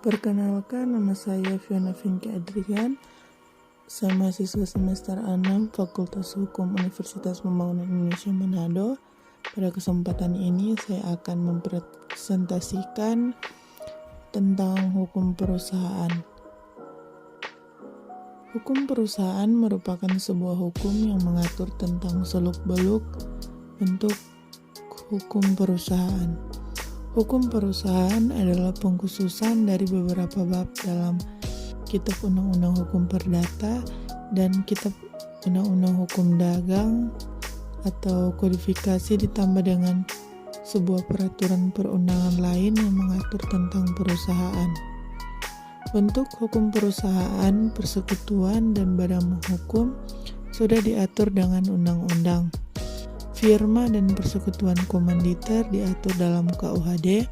Perkenalkan, nama saya Fiona Vinky Adrian. Saya mahasiswa semester 6 Fakultas Hukum Universitas Pembangunan Indonesia Manado. Pada kesempatan ini saya akan mempresentasikan tentang hukum perusahaan. Hukum perusahaan merupakan sebuah hukum yang mengatur tentang seluk-beluk bentuk hukum perusahaan. Hukum perusahaan adalah pengkhususan dari beberapa bab dalam Kitab Undang-Undang Hukum Perdata dan Kitab Undang-Undang Hukum Dagang atau kodifikasi ditambah dengan sebuah peraturan perundangan lain yang mengatur tentang perusahaan. Bentuk hukum perusahaan, persekutuan, dan badan hukum sudah diatur dengan undang-undang. Firma dan persekutuan komanditer diatur dalam KUHD.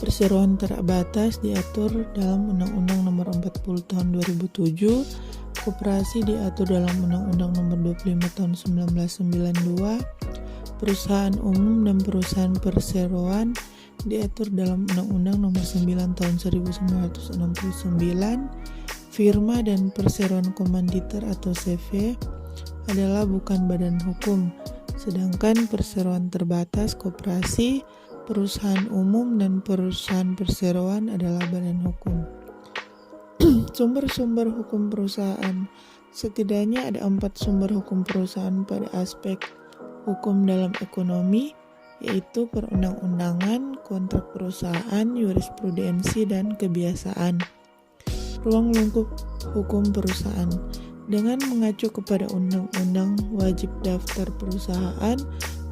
Perseroan terbatas diatur dalam Undang-Undang Nomor 40 Tahun 2007. Koperasi diatur dalam Undang-Undang Nomor 25 Tahun 1992. Perusahaan umum dan perusahaan perseroan diatur dalam Undang-Undang Nomor 9 Tahun 1969. Firma dan perseroan komanditer atau CV adalah bukan badan hukum, sedangkan perseroan terbatas, koperasi, perusahaan umum, dan perusahaan perseroan adalah badan hukum. Sumber-sumber hukum perusahaan. Setidaknya ada 4 sumber hukum perusahaan pada aspek hukum dalam ekonomi, yaitu perundang-undangan, kontrak perusahaan, jurisprudensi, dan kebiasaan. Ruang lingkup hukum perusahaan. Dengan mengacu kepada undang-undang wajib daftar perusahaan,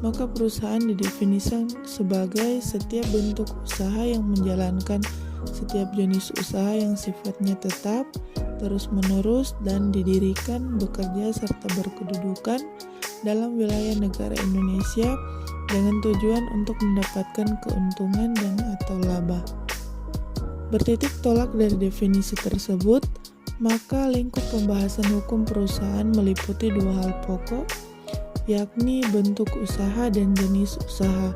maka perusahaan didefinisikan sebagai setiap bentuk usaha yang menjalankan setiap jenis usaha yang sifatnya tetap, terus-menerus, dan didirikan, bekerja, serta berkedudukan dalam wilayah negara Indonesia dengan tujuan untuk mendapatkan keuntungan dan atau laba. Bertitik tolak dari definisi tersebut, maka lingkup pembahasan hukum perusahaan meliputi 2 hal pokok, yakni bentuk usaha dan jenis usaha.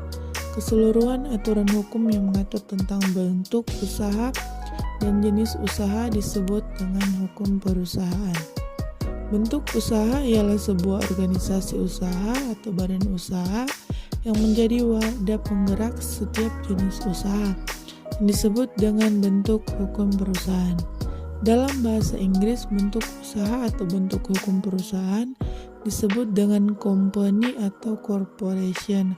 Keseluruhan aturan hukum yang mengatur tentang bentuk usaha dan jenis usaha disebut dengan hukum perusahaan. Bentuk usaha ialah sebuah organisasi usaha atau badan usaha yang menjadi wadah penggerak setiap jenis usaha, yang disebut dengan bentuk hukum perusahaan. Dalam bahasa Inggris, bentuk usaha atau bentuk hukum perusahaan disebut dengan company atau corporation.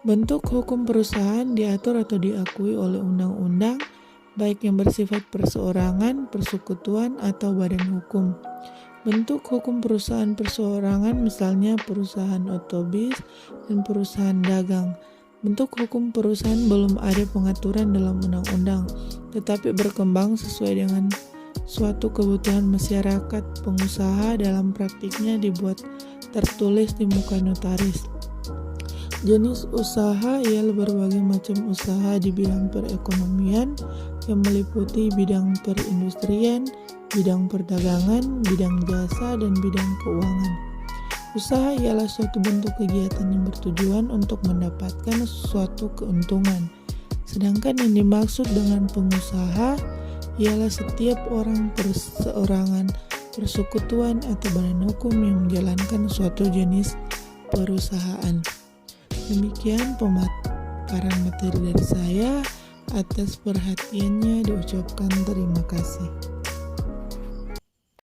Bentuk hukum perusahaan diatur atau diakui oleh undang-undang, baik yang bersifat perseorangan, persekutuan, atau badan hukum. Bentuk hukum perusahaan perseorangan misalnya perusahaan otobis dan perusahaan dagang. Bentuk hukum perusahaan belum ada pengaturan dalam undang-undang, tetapi berkembang sesuai dengan suatu kebutuhan masyarakat. Pengusaha dalam praktiknya dibuat tertulis di muka notaris. Jenis usaha ialah berbagai macam usaha di bidang perekonomian yang meliputi bidang perindustrian, bidang perdagangan, bidang jasa, dan bidang keuangan. Usaha ialah suatu bentuk kegiatan yang bertujuan untuk mendapatkan suatu keuntungan. Sedangkan yang dimaksud dengan pengusaha ialah setiap orang perseorangan, persekutuan, atau badan hukum yang menjalankan suatu jenis perusahaan. Demikian pemaparan materi dari saya. Atas perhatiannya diucapkan terima kasih.